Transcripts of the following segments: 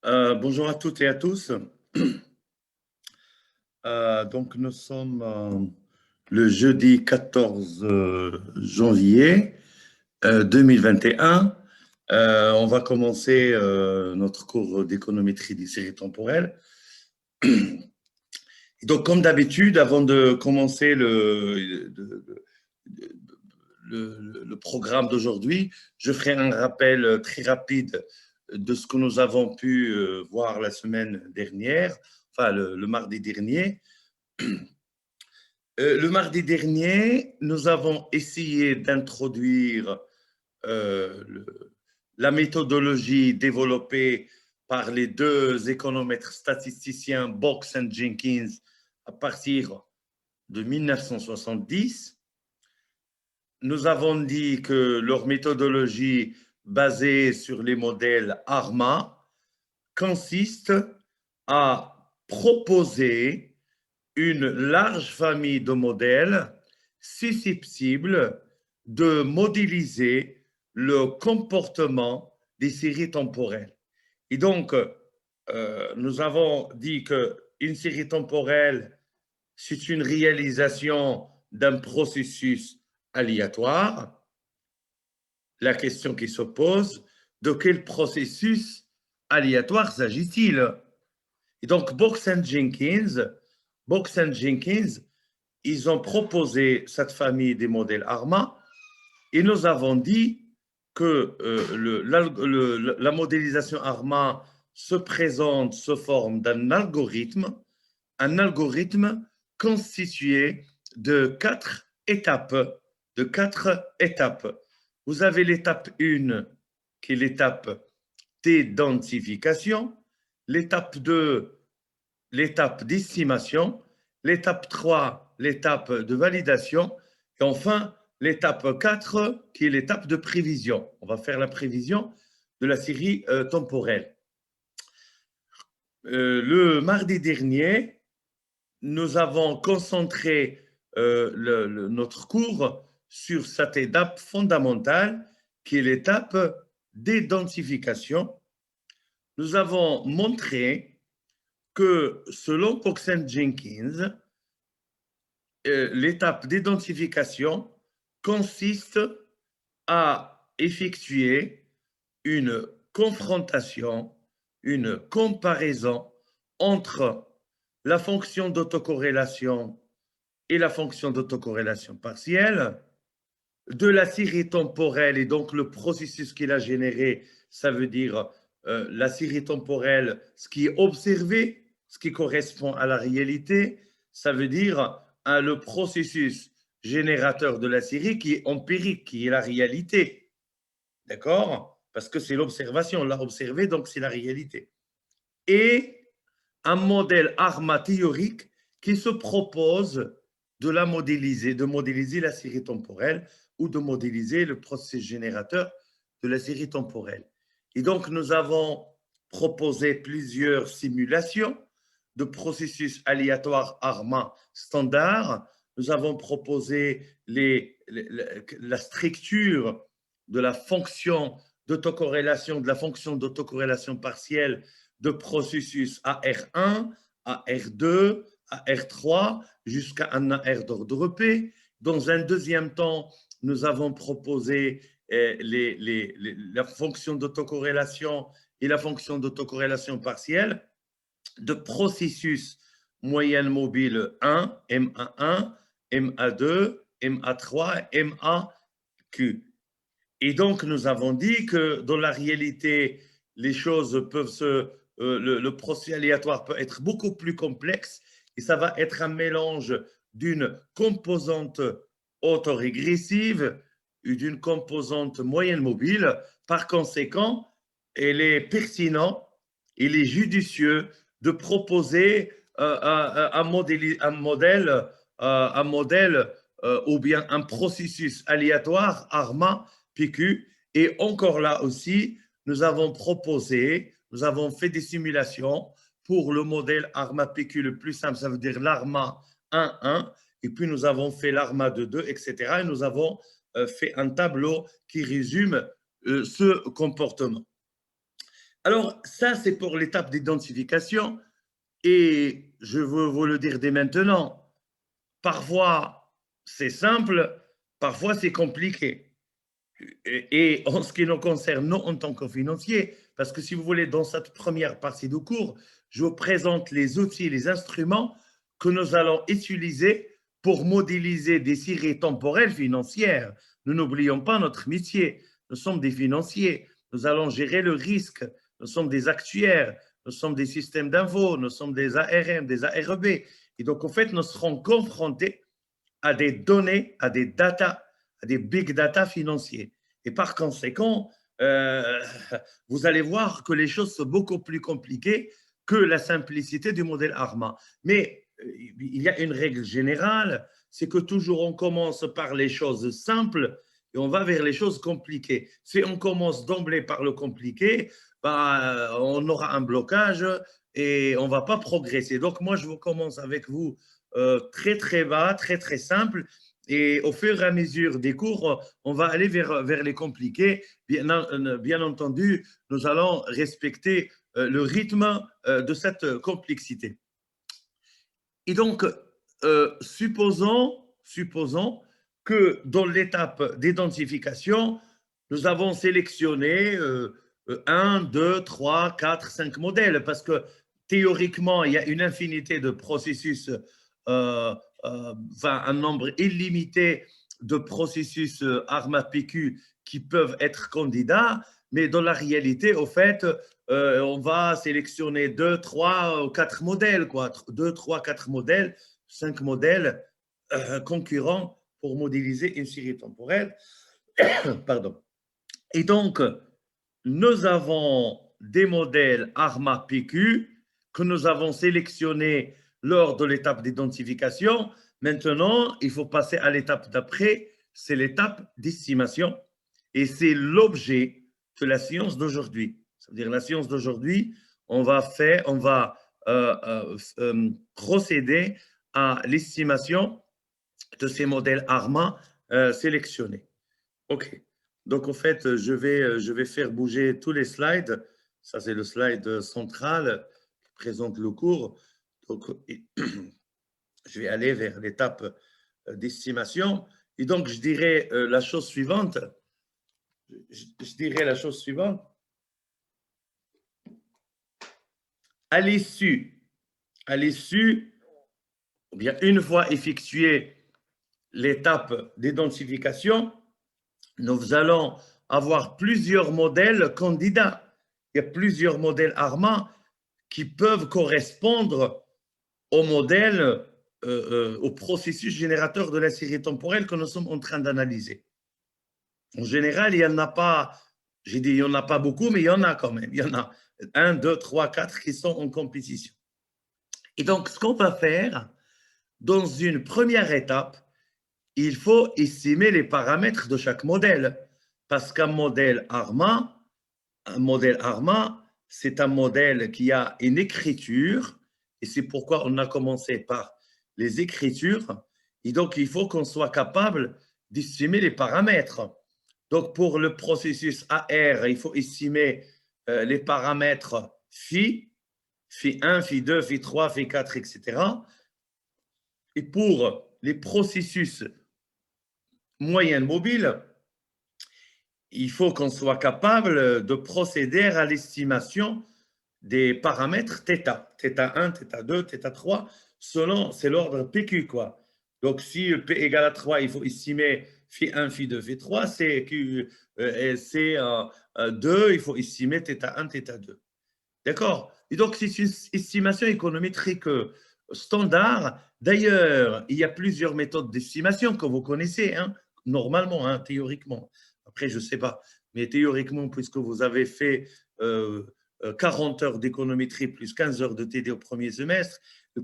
Bonjour à toutes et à tous. Donc, nous sommes le jeudi 14 janvier 2021. On va commencer notre cours d'économétrie des séries temporelles. Et donc, comme d'habitude, avant de commencer le programme d'aujourd'hui, je ferai un rappel très rapide de ce que nous avons pu voir la semaine dernière, enfin le mardi dernier. Le mardi dernier, nous avons essayé d'introduire la méthodologie développée par les deux économètres statisticiens Box et Jenkins à partir de 1970. Nous avons dit que leur méthodologie basée sur les modèles ARMA consiste à proposer une large famille de modèles susceptibles de modéliser le comportement des séries temporelles. Et donc, nous avons dit qu'une série temporelle, c'est une réalisation d'un processus aléatoire. La question qui se pose, de quel processus aléatoire s'agit-il? Et donc, Box et Jenkins, ils ont proposé cette famille des modèles ARMA et nous avons dit que la modélisation ARMA se présente sous forme d'un algorithme constitué de quatre étapes. Vous avez l'étape 1, qui est l'étape d'identification, l'étape 2, l'étape d'estimation, l'étape 3, l'étape de validation, et enfin l'étape 4, qui est l'étape de prévision. On va faire la prévision de la série temporelle. Le mardi dernier, nous avons concentré notre cours sur cette étape fondamentale, qui est l'étape d'identification. Nous avons montré que selon Box et Jenkins, l'étape d'identification consiste à effectuer une confrontation, une comparaison entre la fonction d'autocorrélation et la fonction d'autocorrélation partielle de la série temporelle, et donc le processus qu'il a généré, ça veut dire la série temporelle, ce qui est observé, ce qui correspond à la réalité, ça veut dire le processus générateur de la série qui est empirique, qui est la réalité. D'accord? Parce que c'est l'observation, on l'a observé, donc c'est la réalité. Et un modèle ARMA théorique qui se propose de modéliser la série temporelle ou de modéliser le processus générateur de la série temporelle. Et donc, nous avons proposé plusieurs simulations de processus aléatoires ARMA standard. Nous avons proposé la structure de la fonction d'autocorrélation, de la fonction d'autocorrélation partielle de processus AR1, AR2, AR3, jusqu'à un AR d'ordre P. Dans un deuxième temps, nous avons proposé la fonction d'autocorrélation et la fonction d'autocorrélation partielle de processus moyenne mobile 1, MA1, MA2, MA3, MAQ. Et donc, nous avons dit que dans la réalité, les choses peuvent le processus aléatoire peut être beaucoup plus complexe et ça va être un mélange d'une composante autorégressive et d'une composante moyenne mobile. Par conséquent, il est pertinent, il est judicieux de proposer un modèle ou bien un processus aléatoire ARMA PQ. Et encore là aussi, nous avons fait des simulations pour le modèle ARMA PQ le plus simple, ça veut dire l'ARMA 1.1, et puis nous avons fait l'ARMA 2.2, etc. Et nous avons fait un tableau qui résume ce comportement. Alors, ça, c'est pour l'étape d'identification. Et je veux vous le dire dès maintenant, parfois, c'est simple, parfois, c'est compliqué. Et en ce qui nous concerne, nous, en tant que financiers, parce que si vous voulez, dans cette première partie du cours, je vous présente les outils, les instruments que nous allons utiliser pour modéliser des séries temporelles financières. Nous n'oublions pas notre métier. Nous sommes des financiers. Nous allons gérer le risque. Nous sommes des actuaires. Nous sommes des systèmes d'info. Nous sommes des ARM, des ARB. Et donc, en fait, nous serons confrontés à des données, à des data, à des big data financiers. Et par conséquent, vous allez voir que les choses sont beaucoup plus compliquées que la simplicité du modèle ARMA. Mais il y a une règle générale, c'est que toujours on commence par les choses simples et on va vers les choses compliquées. Si on commence d'emblée par le compliqué, ben, on aura un blocage et on ne va pas progresser. Donc moi, je commence avec vous très très bas, très très simple. Et au fur et à mesure des cours, on va aller vers les compliqués. Bien entendu, nous allons respecter le rythme de cette complexité. Et donc, supposons que dans l'étape d'identification, nous avons sélectionné 1, 2, 3, 4, 5 modèles, parce que théoriquement, il y a une infinité de processus, enfin un nombre illimité de processus ARMA-PQ qui peuvent être candidats, mais dans la réalité, au fait, on va sélectionner 2, 3, 4 modèles, quoi. 2, 3, 4 modèles, 5 modèles concurrents pour modéliser une série temporelle. Pardon. Et donc, nous avons des modèles ARMA-PQ que nous avons sélectionnés lors de l'étape d'identification. Maintenant, il faut passer à l'étape d'après, c'est l'étape d'estimation. Et c'est l'objet de la science d'aujourd'hui. C'est-à-dire la science d'aujourd'hui, on va procéder à l'estimation de ces modèles ARMA sélectionnés. OK. Donc, en fait, je vais faire bouger tous les slides. Ça, c'est le slide central qui présente le cours. Donc, je vais aller vers l'étape d'estimation. Et donc, je dirais la chose suivante. Je dirais la chose suivante. À l'issue, ou bien une fois effectuée l'étape d'identification, nous allons avoir plusieurs modèles candidats. Il y a plusieurs modèles ARMA qui peuvent correspondre au modèle, au processus générateur de la série temporelle que nous sommes en train d'analyser. En général, il n'y en a pas, j'ai dit il n'y en a pas beaucoup, mais il y en a quand même. Il y en a 1, 2, 3, 4 qui sont en compétition. Et donc, ce qu'on va faire, dans une première étape, il faut estimer les paramètres de chaque modèle. Parce qu'un modèle ARMA, c'est un modèle qui a une écriture, et c'est pourquoi on a commencé par les écritures. Et donc, il faut qu'on soit capable d'estimer les paramètres. Donc, pour le processus AR, il faut estimer les paramètres phi, phi1, phi2, phi3, phi4, etc. Et pour les processus moyenne mobile, il faut qu'on soit capable de procéder à l'estimation des paramètres θ, θ1, θ2, θ3, selon, c'est l'ordre PQ, quoi. Donc, si P égale à 3, il faut estimer phi1, phi2, phi3, c'est 2, il faut estimer θ1, θ2. D'accord? Et donc, c'est une estimation économétrique standard. D'ailleurs, il y a plusieurs méthodes d'estimation que vous connaissez, hein, normalement, hein, théoriquement. Après, je ne sais pas. Mais théoriquement, puisque vous avez fait 40 heures d'économétrie plus 15 heures de TD au premier semestre,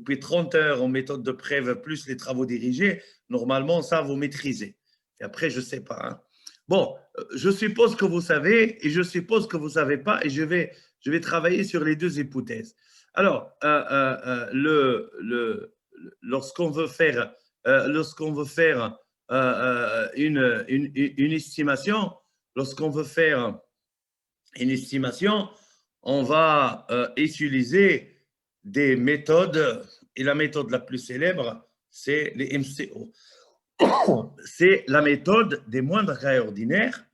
puis 30 heures en méthode de preuve plus les travaux dirigés, normalement, ça, vous maîtrisez. Et après, je ne sais pas. Hein. Bon, je suppose que vous savez et je suppose que vous ne savez pas et je vais travailler sur les deux hypothèses. Alors, lorsqu'on veut faire, une estimation, lorsqu'on veut faire une estimation, on va utiliser des méthodes, et la méthode la plus célèbre, c'est les MCO. C'est la méthode des moindres cas ordinaires,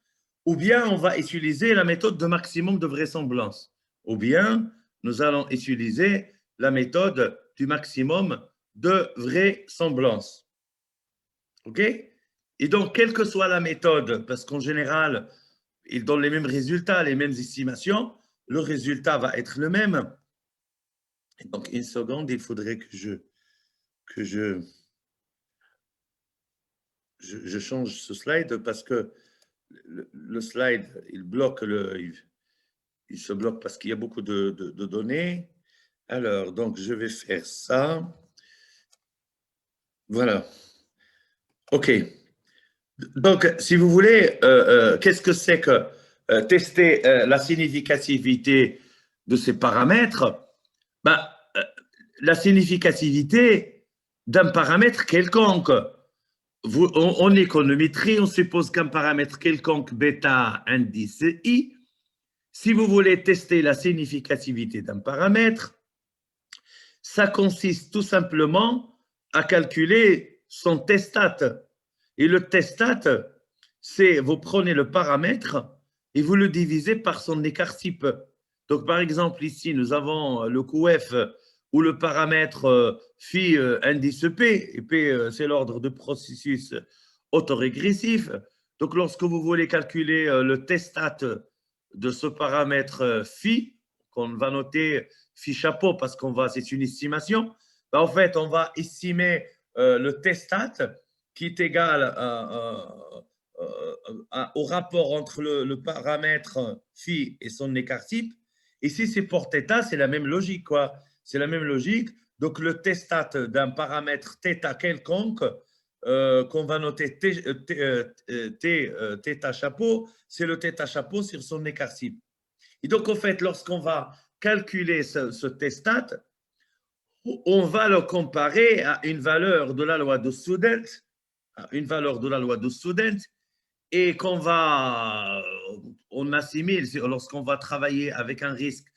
ou bien on va utiliser la méthode de maximum de vraisemblance, ou bien nous allons utiliser la méthode du maximum de vraisemblance. OK? Et donc, quelle que soit la méthode, parce qu'en général, ils donnent les mêmes résultats, les mêmes estimations, le résultat va être le même. Et donc, une seconde, il faudrait que je change ce slide parce que le slide, il bloque il se bloque parce qu'il y a beaucoup de données. Alors, donc, je vais faire ça. Voilà. OK. Donc, si vous voulez, qu'est-ce que c'est que tester la significativité de ces paramètres? Ben, la significativité d'un paramètre quelconque. En économétrie, on suppose qu'un paramètre quelconque bêta indice i. Si vous voulez tester la significativité d'un paramètre, ça consiste tout simplement à calculer son testat. Et le testat, c'est vous prenez le paramètre et vous le divisez par son écart type. Donc, par exemple, ici, nous avons le QF ou le paramètre phi indice P, et P, c'est l'ordre de processus autorégressif. Donc, lorsque vous voulez calculer le testat de ce paramètre phi, qu'on va noter phi chapeau parce qu'on va, c'est une estimation, ben, en fait, on va estimer le testat qui est égal au rapport entre le paramètre phi et son écart type. Et si c'est pour θ, c'est la même logique, quoi. C'est la même logique. Donc, le testat d'un paramètre θ quelconque, qu'on va noter θ chapeau, c'est le θ chapeau sur son écart type. Et donc, en fait, lorsqu'on va calculer ce testat, on va le comparer à une valeur de la loi de Student, et on assimile, lorsqu'on va travailler avec un risque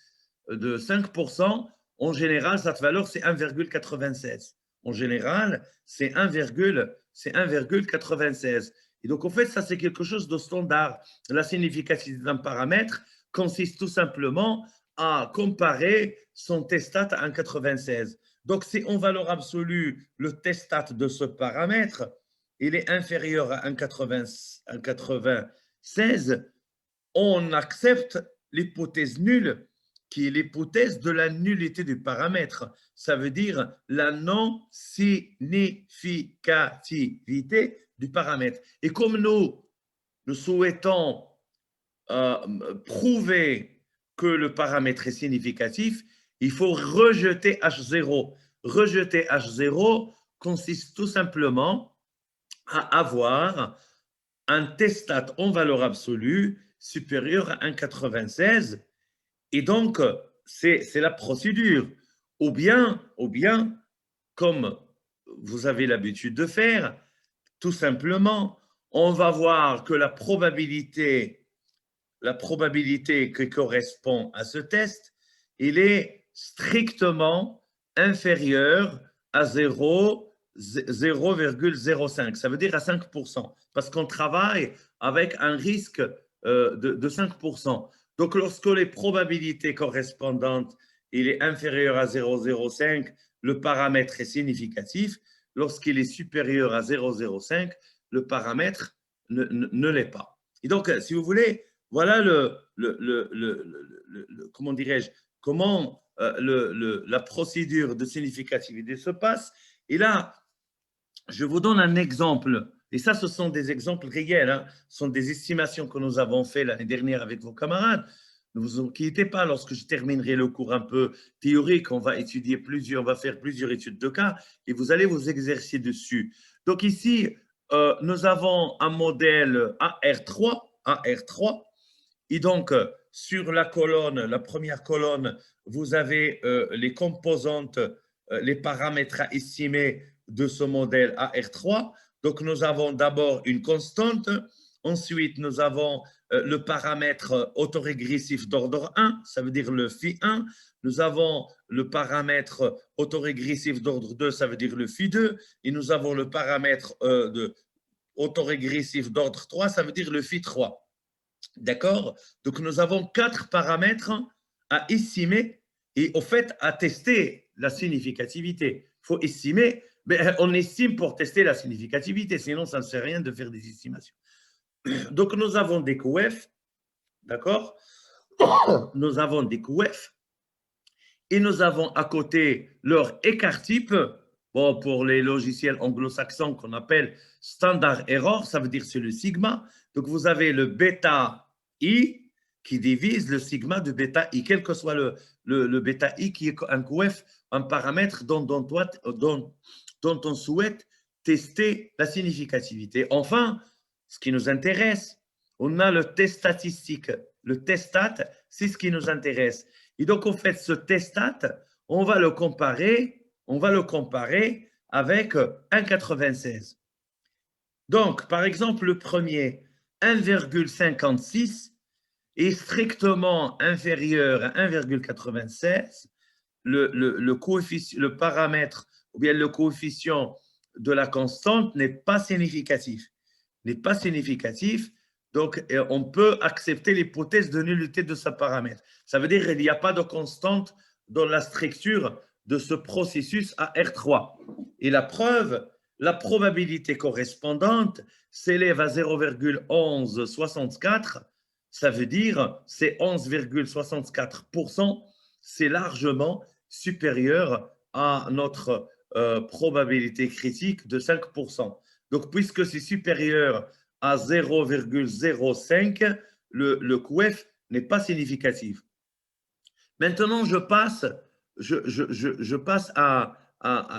de 5%, en général, cette valeur, c'est 1,96. En général, c'est 1,96. Et donc, en fait, ça, c'est quelque chose de standard. La significativité d'un paramètre consiste tout simplement à comparer son testat à 1,96. Donc, si en valeur absolue, le testat de ce paramètre, il est inférieur à 1,96, on accepte l'hypothèse nulle, qui est l'hypothèse de la nullité du paramètre. Ça veut dire la non-significativité du paramètre. Et comme nous souhaitons prouver que le paramètre est significatif, il faut rejeter H0. Rejeter H0 consiste tout simplement à avoir un testat en valeur absolue supérieur à 1,96. Et donc, c'est la procédure. Ou bien, comme vous avez l'habitude de faire, tout simplement, on va voir que la probabilité qui correspond à ce test, il est strictement inférieure à 0,05. Ça veut dire à 5%, parce qu'on travaille avec un risque de 5%. Donc, lorsque les probabilités correspondantes, il est inférieur à 0,05, le paramètre est significatif. Lorsqu'il est supérieur à 0,05, le paramètre ne l'est pas. Et donc, si vous voulez, voilà comment dirais-je, comment la procédure de significativité se passe. Et là, je vous donne un exemple. Et ça, ce sont des exemples réels. Hein. Ce sont des estimations que nous avons faites l'année dernière avec vos camarades. Ne vous inquiétez pas, lorsque je terminerai le cours un peu théorique, on va faire plusieurs études de cas et vous allez vous exercer dessus. Donc ici, nous avons un modèle AR3, et donc, sur la première colonne, vous avez les composantes, les paramètres à estimer de ce modèle AR3. Donc, nous avons d'abord une constante. Ensuite, nous avons le paramètre autorégressif d'ordre 1, ça veut dire le phi1. Nous avons le paramètre autorégressif d'ordre 2, ça veut dire le phi2. Et nous avons le paramètre autorégressif d'ordre 3, ça veut dire le phi3. D'accord? Donc, nous avons 4 paramètres à estimer et au fait à tester la significativité. Il faut estimer, mais on estime pour tester la significativité, sinon ça ne sert à rien de faire des estimations. Donc, nous avons des QF, d'accord? Nous avons des QF et nous avons à côté leur écart type. Bon, pour les logiciels anglo-saxons qu'on appelle standard error, ça veut dire c'est le sigma. Donc, vous avez le bêta I qui divise le sigma de bêta I, quel que soit le bêta I qui est un QF, un paramètre dont on souhaite tester la significativité. Enfin, ce qui nous intéresse, on a le test statistique. Le test stat, c'est ce qui nous intéresse. Et donc, en fait, ce test stat, on va le comparer avec 1,96. Donc, par exemple, le premier, 1,56 est strictement inférieur à 1,96. Le paramètre ou bien le coefficient de la constante n'est pas significatif. Donc, on peut accepter l'hypothèse de nullité de ce paramètre. Ça veut dire qu'il n'y a pas de constante dans la structure de ce processus à R3. Et la preuve, la probabilité correspondante s'élève à 0,1164. Ça veut dire c'est 11,64%. C'est largement supérieur à notre probabilité critique de 5%. Donc, puisque c'est supérieur à 0,05, le QF n'est pas significatif. Maintenant, je passe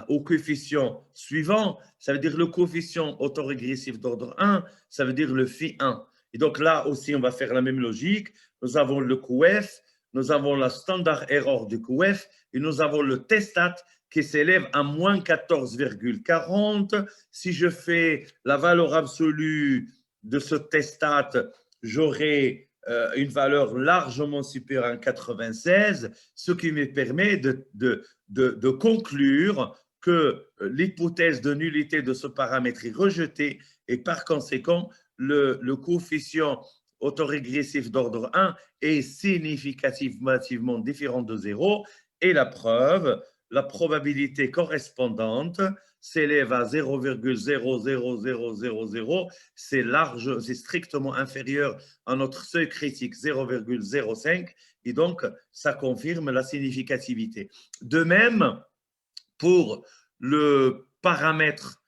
au coefficient suivant. Ça veut dire le coefficient autorégressif d'ordre 1, ça veut dire le phi1. Et donc là aussi, on va faire la même logique. Nous avons le QF, nous avons la standard error du QF et nous avons le testat qui s'élève à moins 14,40. Si je fais la valeur absolue de ce testat, j'aurai une valeur largement supérieure à 96, ce qui me permet de conclure que l'hypothèse de nullité de ce paramètre est rejetée et par conséquent, le coefficient autorégressif d'ordre 1 est significativement différent de 0 et la preuve, la probabilité correspondante s'élève à 0,00000, c'est large, c'est strictement inférieur à notre seuil critique 0,05 et donc ça confirme la significativité. De même, pour le paramètre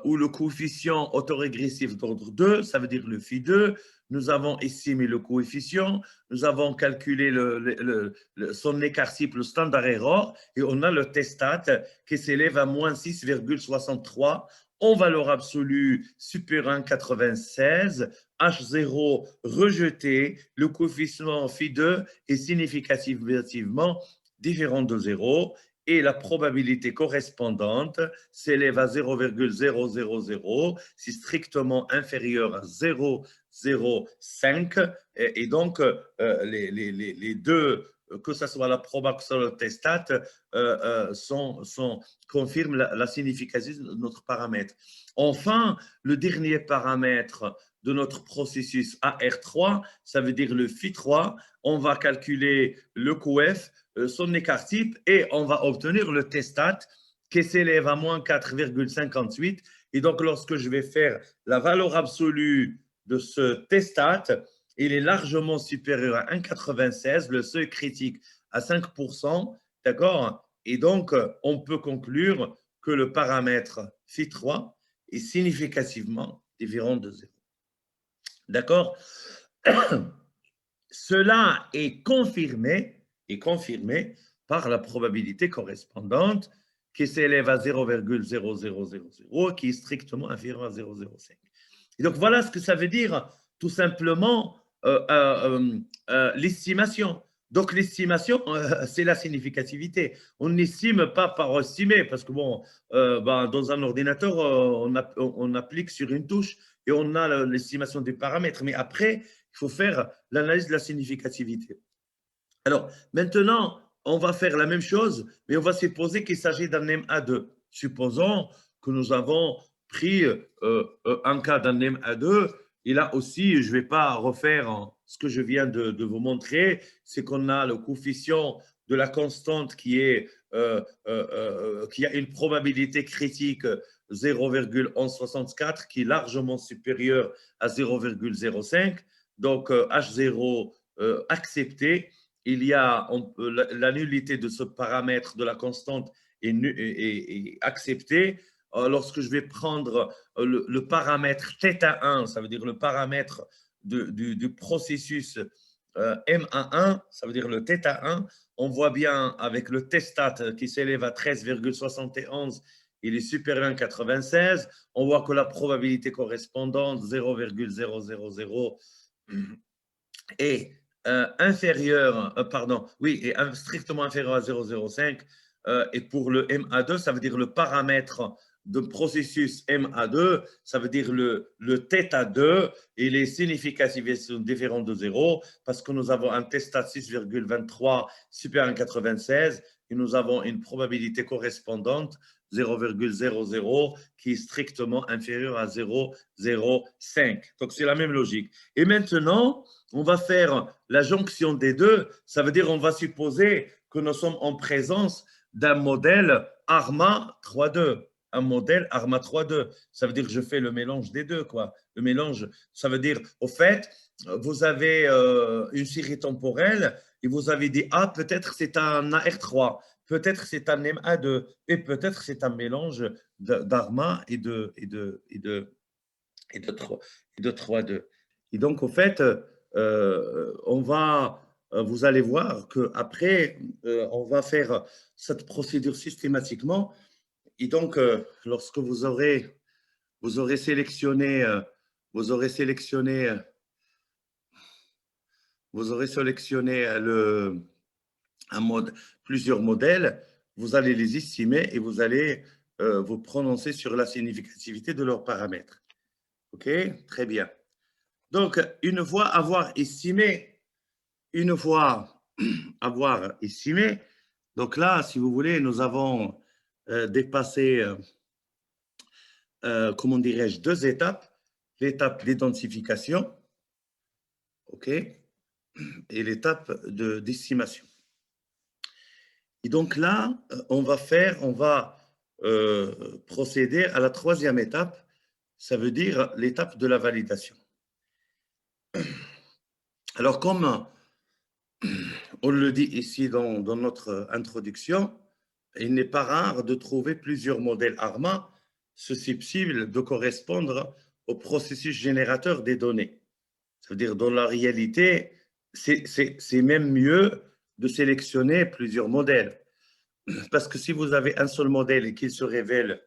ou le coefficient autorégressif d'ordre 2, ça veut dire le phi2, nous avons estimé le coefficient, nous avons calculé son écart type, le standard error, et on a le testat qui s'élève à moins 6,63 en valeur absolue supérieure à 96, H0 rejeté, le coefficient phi2 est significativement différent de 0 et la probabilité correspondante s'élève à 0,000, c'est strictement inférieur à 0,05 et donc les deux, que ce soit la probabilité ou le testat, confirment la signification de notre paramètre. Enfin, le dernier paramètre de notre processus AR3, ça veut dire le phi3, on va calculer le QF, son écart type et on va obtenir le testat qui s'élève à moins 4,58. Et donc, lorsque je vais faire la valeur absolue de ce testat, il est largement supérieur à 1,96, le seuil critique à 5%, d'accord? Et donc, on peut conclure que le paramètre phi3 est significativement différent de 0. D'accord? Cela est confirmé par la probabilité correspondante qui s'élève à 0,0000, qui est strictement inférieure à 0,05. Et donc, voilà ce que ça veut dire, tout simplement, l'estimation. Donc, l'estimation, c'est la significativité. On n'estime pas par estimer, parce que, bon, dans un ordinateur, on applique sur une touche et on a l'estimation des paramètres. Mais après, il il faut faire l'analyse de la significativité. Alors, maintenant, on va faire la même chose, mais on va supposer qu'il s'agit d'un MA2. Supposons que nous avons pris un cas d'un MA2. Et là aussi, je ne vais pas refaire ce que je viens de vous montrer. C'est qu'on a le coefficient de la constante qui a une probabilité critique 0,1164 qui est largement supérieure à 0,05. Donc, H0 accepté. Il y a la nullité de ce paramètre de la constante est acceptée. Lorsque je vais prendre le paramètre θ1, ça veut dire le paramètre du processus M1, ça veut dire le θ1, on voit bien avec le t-stat qui s'élève à 13,71, il est supérieur à 96. On voit que la probabilité correspondante 0,000 est inférieur, pardon, oui, est strictement inférieur à 0,05. Et pour le MA2, ça veut dire le paramètre de processus MA2, ça veut dire le θ2, et les significativités sont différentes de 0 parce que nous avons un t-stat 6,23 supérieur à 96 et nous avons une probabilité correspondante 0,00 qui est strictement inférieure à 0,05. Donc, c'est la même logique. Et maintenant, on va faire la jonction des deux. Ça veut dire on va supposer que nous sommes en présence d'un modèle ARMA 3.2. Un modèle ARMA 3.2. Ça veut dire que je fais le mélange des deux, quoi. Le mélange, ça veut dire, au fait, vous avez une série temporelle et vous avez dit, ah, peut-être c'est un AR3, peut-être c'est un MA2 et peut-être c'est un mélange d'ARMA et de 3.2. Et donc, au fait, vous allez voir qu'après, on va faire cette procédure systématiquement. Et donc, lorsque vous aurez sélectionné, plusieurs modèles, vous allez les estimer et vous allez vous prononcer sur la significativité de leurs paramètres. OK? Très bien. Donc, une fois avoir estimé, donc là, si vous voulez, nous avons dépassé, comment dirais-je, deux étapes. L'étape d'identification, OK, et l'étape d'estimation. Et donc là, on va procéder à la troisième étape, ça veut dire l'étape de la validation. Alors, comme on le dit ici dans notre introduction, il n'est pas rare de trouver plusieurs modèles ARMA susceptibles de correspondre au processus générateur des données. Ça veut dire, dans la réalité, c'est même mieux de sélectionner plusieurs modèles. Parce que si vous avez un seul modèle et qu'il se révèle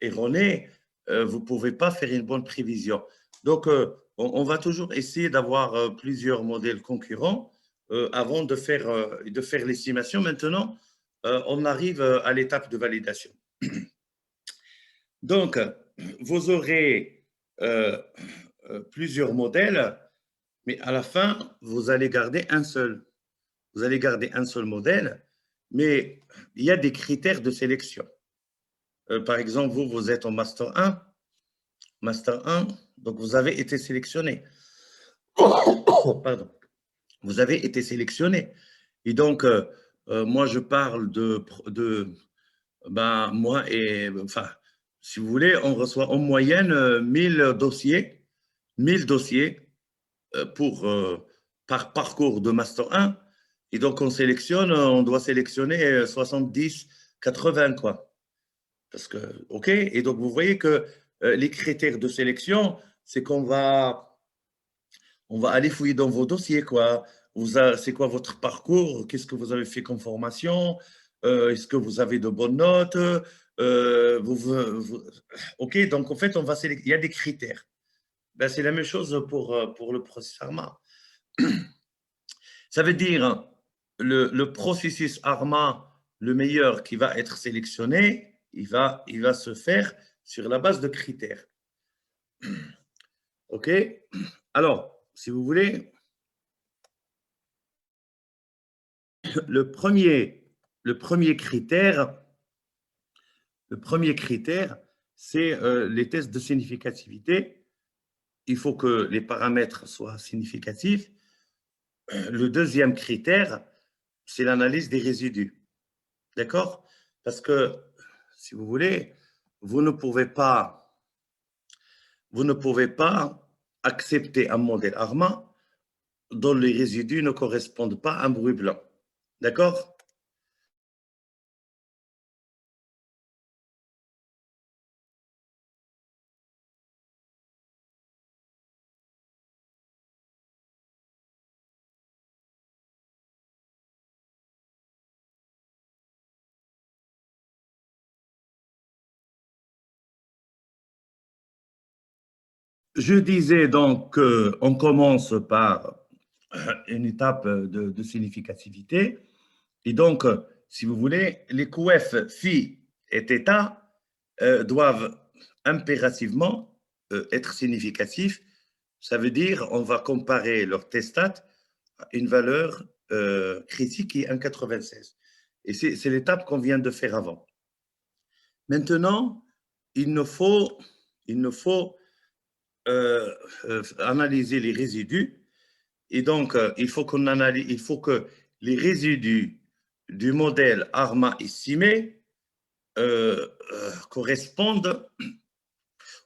erroné, vous ne pouvez pas faire une bonne prévision. Donc, on va toujours essayer d'avoir plusieurs modèles concurrents avant de faire l'estimation. Maintenant, on arrive à l'étape de validation. Donc, vous aurez plusieurs modèles, mais à la fin, vous allez garder un seul. Vous allez garder un seul modèle, mais il y a des critères de sélection. Par exemple, vous êtes en Master 1. Master 1, donc vous avez été sélectionné. Pardon. Vous avez été sélectionné. Et donc, moi, je parle moi et, enfin, si vous voulez, on reçoit en moyenne 1000 dossiers par parcours de Master 1. Et donc, on doit sélectionner 70, 80, quoi. Parce que, OK, et donc vous voyez que les critères de sélection, c'est qu'on va aller fouiller dans vos dossiers, quoi. C'est quoi votre parcours? Qu'est-ce que vous avez fait comme formation? Est-ce que vous avez de bonnes notes? OK, donc en fait, il y a des critères. Ben, c'est la même chose pour le processus ARMA. Ça veut dire le processus ARMA, le meilleur qui va être sélectionné, il va se faire sur la base de critères. OK? Alors, si vous voulez, le premier critère, c'est les tests de significativité. Il faut que les paramètres soient significatifs. Le deuxième critère, c'est l'analyse des résidus. D'accord? Parce que, si vous voulez, vous ne pouvez pas accepter un modèle ARMA dont les résidus ne correspondent pas à un bruit blanc. D'accord? Je disais donc qu'on commence par une étape de significativité. Et donc, si vous voulez, les QF phi et θ doivent impérativement être significatifs. Ça veut dire on va comparer leur testat à une valeur critique qui est 1,96. Et c'est l'étape qu'on vient de faire avant. Maintenant, il nous faut analyser les résidus. Et donc, il faut que les résidus du modèle ARMA estimé correspondent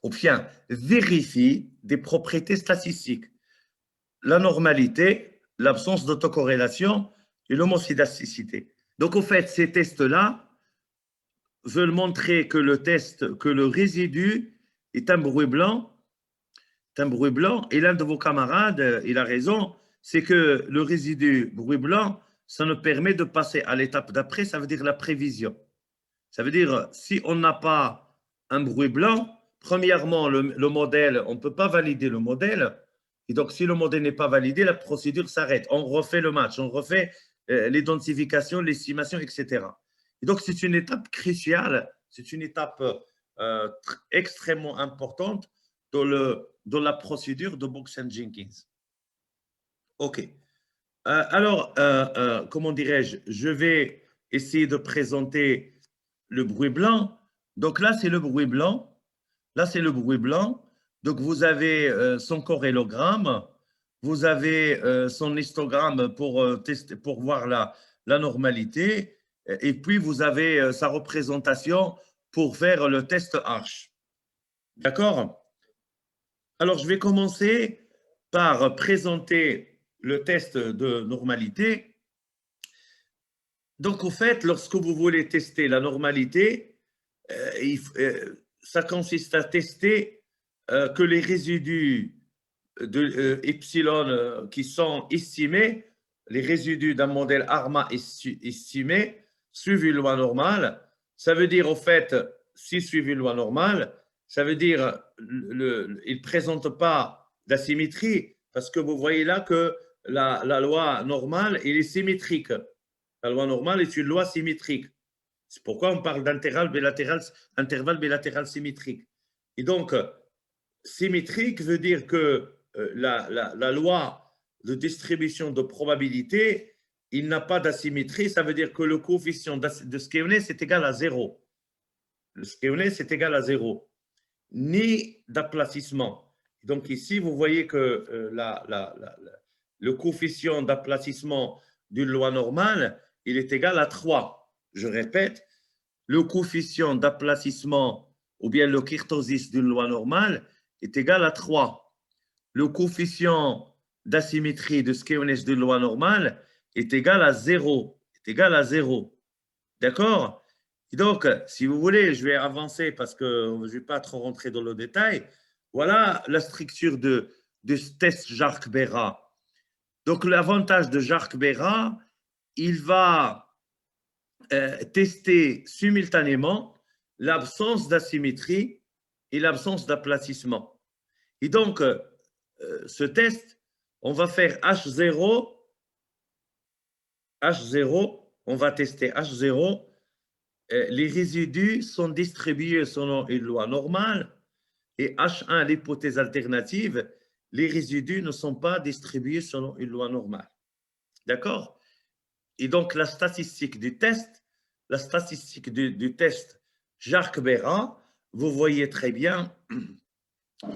ou bien vérifient des propriétés statistiques. La normalité, l'absence d'autocorrélation et l'homocidacité. Donc, au fait, ces tests-là veulent montrer que le résidu est un bruit blanc. Et l'un de vos camarades, il a raison, c'est que le résidu bruit blanc, ça nous permet de passer à l'étape d'après, ça veut dire la prévision. Ça veut dire, si on n'a pas un bruit blanc, premièrement, le modèle, on ne peut pas valider le modèle. Et donc, si le modèle n'est pas validé, la procédure s'arrête. On refait le match, on refait l'identification, l'estimation, etc. Et donc, c'est une étape cruciale, c'est une étape extrêmement importante dans la procédure de Box and Jenkins. OK. Alors, comment dirais-je, je vais essayer de présenter le bruit blanc. Donc là, c'est le bruit blanc. Là, c'est le bruit blanc. Donc, vous avez son corrélogramme, vous avez son histogramme pour tester, pour voir la normalité, et puis vous avez sa représentation pour faire le test H. D'accord? Alors, je vais commencer par présenter le test de normalité. Donc, au fait, lorsque vous voulez tester la normalité, ça consiste à tester que les résidus de epsilon qui sont estimés, les résidus d'un modèle ARMA estimé, suivent une loi normale. Ça veut dire, au fait, si suivent une loi normale, ça veut dire qu'ils ne présentent pas d'asymétrie, parce que vous voyez là que la loi normale, elle est symétrique. La loi normale est une loi symétrique. C'est pourquoi on parle d'intervalle bilatéral symétrique. Et donc, symétrique veut dire que la loi de distribution de probabilité, il n'a pas d'asymétrie, ça veut dire que le coefficient de Skewness est égal à 0. Le Skewness est égal à 0. Ni d'aplatissement. Donc ici, vous voyez que le coefficient d'aplatissement d'une loi normale, il est égal à 3. Je répète, le coefficient d'aplatissement ou bien le kurtosis d'une loi normale est égal à 3. Le coefficient d'asymétrie de Skewness d'une loi normale est égal à 0. Est égal à 0. D'accord? Donc, si vous voulez, je vais avancer parce que je ne vais pas trop rentrer dans le détail. Voilà la structure de ce test Jarque-Bera. Donc, l'avantage de Jarque-Bera, il va tester simultanément l'absence d'asymétrie et l'absence d'aplatissement. Et donc, ce test, on va faire H0, on va tester H0. Les résidus sont distribués selon une loi normale et H1, l'hypothèse alternative, les résidus ne sont pas distribués selon une loi normale. D'accord? Et donc, la statistique du test, Jarque-Bera, vous voyez très bien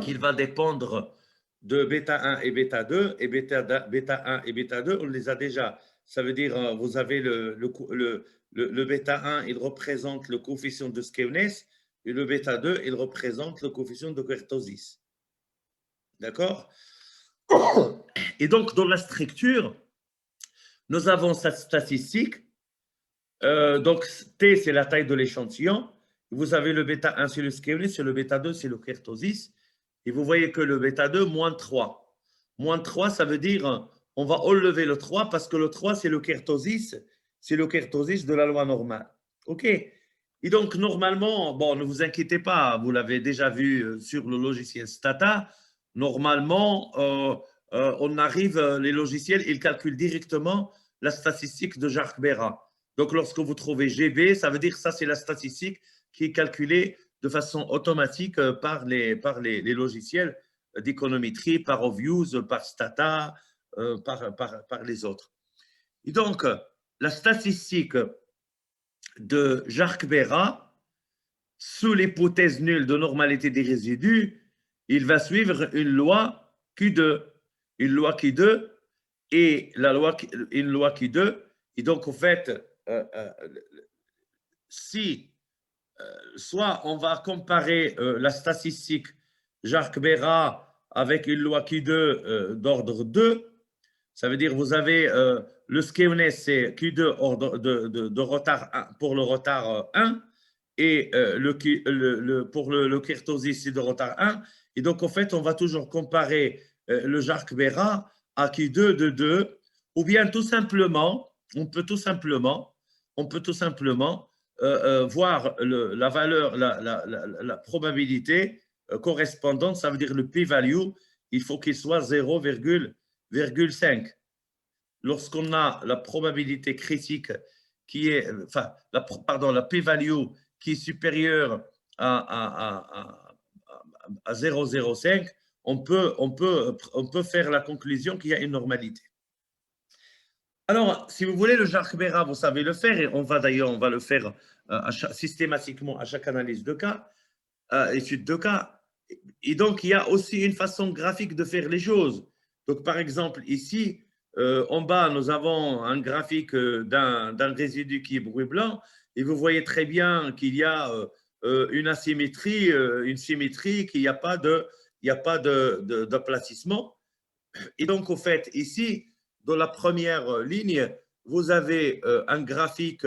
qu'il va dépendre de bêta 1 et bêta 2, et bêta 1 et bêta 2, on les a déjà. Ça veut dire, vous avez le bêta 1, il représente le coefficient de Skewness, et le bêta 2, il représente le coefficient de kurtosis. D'accord? Et donc, dans la structure, nous avons cette statistique. Donc, T, c'est la taille de l'échantillon. Vous avez le bêta 1, c'est le Skewness, et le bêta 2, c'est le kurtosis. Et vous voyez que le bêta 2, moins 3. Moins 3, ça veut dire on va enlever le 3 parce que le 3, c'est le kurtosis de la loi normale. OK? Et donc, normalement, bon, ne vous inquiétez pas, vous l'avez déjà vu sur le logiciel Stata, normalement, on arrive, les logiciels, ils calculent directement la statistique de Jarque-Bera. Donc, lorsque vous trouvez GB, ça veut dire que ça, c'est la statistique qui est calculée de façon automatique par les logiciels d'économétrie, par Obviews, par Stata, par les autres. Et donc, la statistique de Jarque-Bera, sous l'hypothèse nulle de normalité des résidus, il va suivre une loi Q2. Une loi Q2 et une loi Q2. Et donc, en fait, si soit on va comparer la statistique Jarque-Bera avec une loi Q2 d'ordre 2, ça veut dire vous avez le Skewness, c'est Q2 de retard 1, pour le retard 1 et pour le kurtosis, c'est de retard 1. Et donc, en fait, on va toujours comparer le Jarque-Bera à Q2 de 2, ou bien tout simplement, on peut tout simplement voir la valeur, la probabilité correspondante, ça veut dire le p-value, il faut qu'il soit 0,5. Lorsqu'on a la probabilité critique qui est, enfin, la p-value qui est supérieure à 0,05, on peut faire la conclusion qu'il y a une normalité. Alors, si vous voulez, le Jarque-Bera, vous savez le faire, et on va le faire systématiquement à chaque analyse de cas, étude de cas. Et donc, il y a aussi une façon graphique de faire les choses. Donc, par exemple, ici, en bas, nous avons un graphique d'un résidu qui est bruit blanc, et vous voyez très bien qu'il y a une asymétrie, une symétrie, qu'il n'y a pas d'aplatissement. Et donc, au fait, ici, dans la première ligne, vous avez un graphique,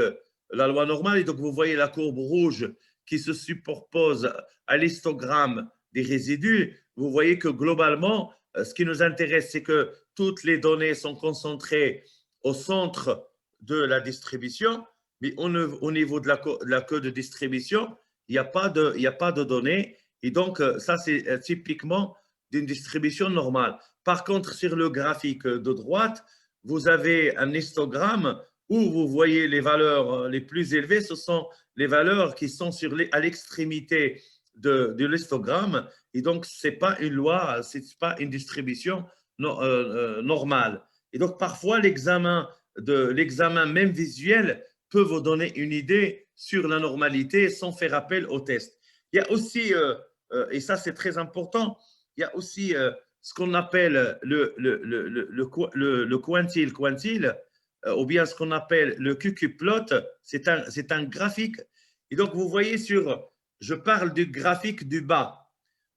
la loi normale, et donc vous voyez la courbe rouge qui se superpose à l'histogramme des résidus. Vous voyez que globalement, ce qui nous intéresse, c'est que toutes les données sont concentrées au centre de la distribution, mais au niveau de la queue de distribution, il n'y a pas de données. Et donc, ça, c'est typiquement d'une distribution normale. Par contre, sur le graphique de droite, vous avez un histogramme où vous voyez les valeurs les plus élevées, ce sont les valeurs qui sont à l'extrémité de l'histogramme. Et donc, ce n'est pas une loi, ce n'est pas une distribution normale. Et donc, parfois, l'examen même visuel peut vous donner une idée sur la normalité sans faire appel au test. Il y a aussi, et ça c'est très important, il y a aussi ce qu'on appelle le quantile, ou bien ce qu'on appelle le QQ-plot, c'est un graphique. Et donc, vous voyez je parle du graphique du bas.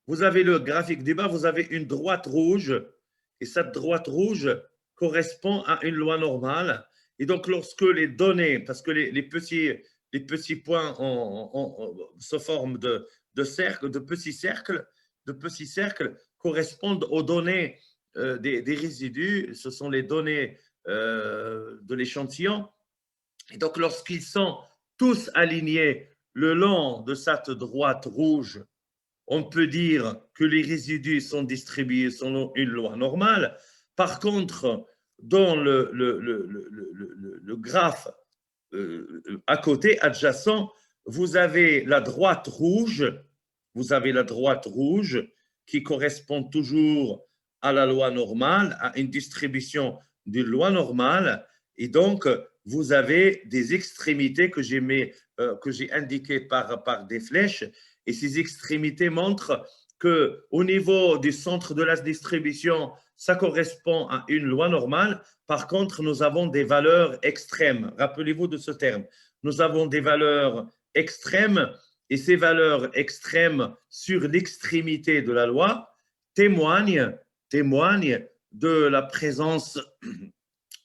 Vous avez le graphique du bas, vous avez une droite rouge, et cette droite rouge correspond à une loi normale. Et donc, lorsque les données, parce que les petits points se forment de cercles, de petits cercles correspondent aux données des résidus, ce sont les données de l'échantillon. Et donc, lorsqu'ils sont tous alignés le long de cette droite rouge, on peut dire que les résidus sont distribués selon une loi normale. Par contre, dans le graphe à côté, adjacent, vous avez la droite rouge qui correspond toujours à la loi normale, à une distribution d'une loi normale. Et donc, vous avez des extrémités que j'ai indiquées par des flèches. Et ces extrémités montrent qu'au niveau du centre de la distribution, ça correspond à une loi normale. Par contre, nous avons des valeurs extrêmes. Rappelez-vous de ce terme. Nous avons des valeurs extrêmes et ces valeurs extrêmes sur l'extrémité de la loi témoignent de la présence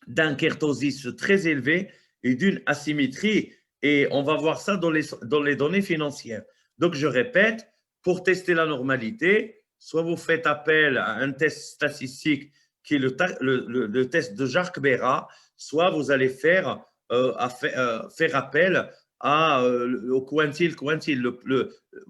d'un kertosis très élevé et d'une asymétrie. Et on va voir ça dans les données financières. Donc, je répète, pour tester la normalité, soit vous faites appel à un test statistique qui est le test de Jacques-Béra, soit vous allez faire appel au quantile.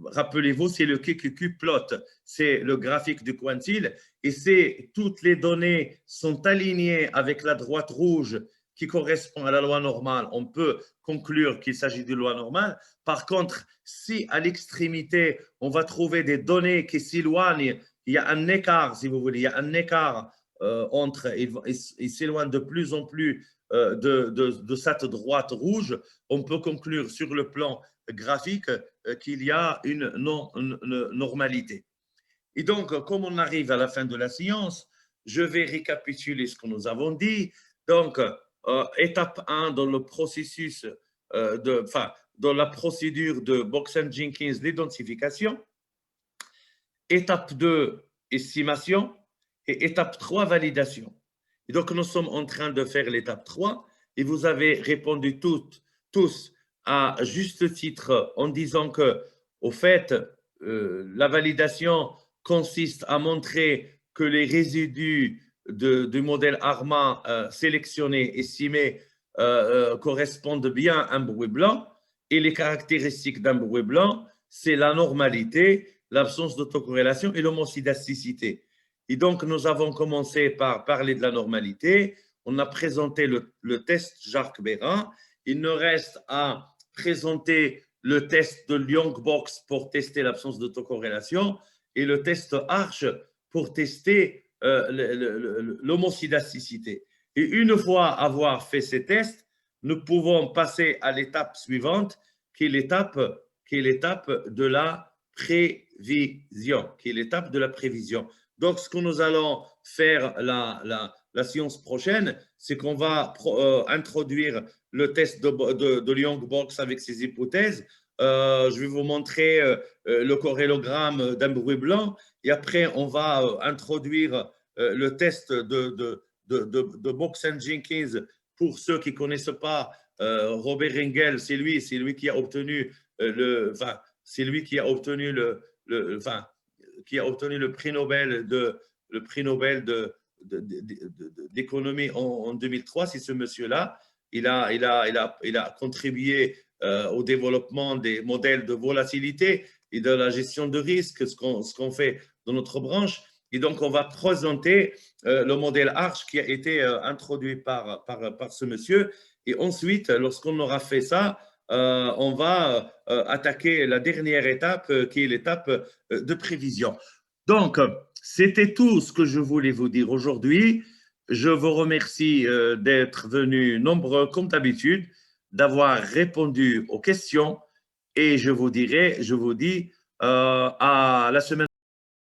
Rappelez-vous, c'est le QQQ plot, c'est le graphique du quantile, et toutes les données sont alignées avec la droite rouge qui correspond à la loi normale. On peut conclure qu'il s'agit d'une loi normale. Par contre, si à l'extrémité, on va trouver des données qui s'éloignent, il y a un écart, si vous voulez, il y a un écart entre, il s'éloigne de plus en plus de cette droite rouge, on peut conclure sur le plan graphique qu'il y a une non-normalité. Et donc, comme on arrive à la fin de la séance, je vais récapituler ce que nous avons dit. Donc, étape 1 dans le processus, dans la procédure de Boxen-Jenkins d'identification. Étape 2, estimation. Et étape 3, validation. Et donc, nous sommes en train de faire l'étape 3 et vous avez répondu tous à juste titre en disant que, au fait, la validation consiste à montrer que les résidus du modèle ARMA sélectionné, estimé, correspondent bien à un bruit blanc et les caractéristiques d'un bruit blanc, c'est la normalité, l'absence d'autocorrélation et l'homocydasticité. Et donc, nous avons commencé par parler de la normalité. On a présenté le test Jacques-Bérin. Il nous reste à présenter le test de Young-Box pour tester l'absence d'autocorrélation et le test Arch pour tester l'homocydasticité. Et une fois avoir fait ces tests, nous pouvons passer à l'étape suivante, qui est l'étape de la prévision, Donc, ce que nous allons faire la séance prochaine, c'est qu'on va introduire le test de Young-Box avec ses hypothèses. Je vais vous montrer le corrélogramme d'un bruit blanc et après, on va introduire le test de Boxen-Jenkins. Pour ceux qui ne connaissent pas, Robert Engel, c'est lui qui a obtenu le prix Nobel d'économie en 2003. C'est ce monsieur-là. Il a contribué au développement des modèles de volatilité et de la gestion de risque, ce qu'on fait dans notre branche. Et donc, on va présenter le modèle Arch qui a été introduit par ce monsieur. Et ensuite, lorsqu'on aura fait ça, on va attaquer la dernière étape qui est l'étape de prévision. Donc, c'était tout ce que je voulais vous dire aujourd'hui. Je vous remercie d'être venus nombreux comme d'habitude, d'avoir répondu aux questions et je vous dis à la semaine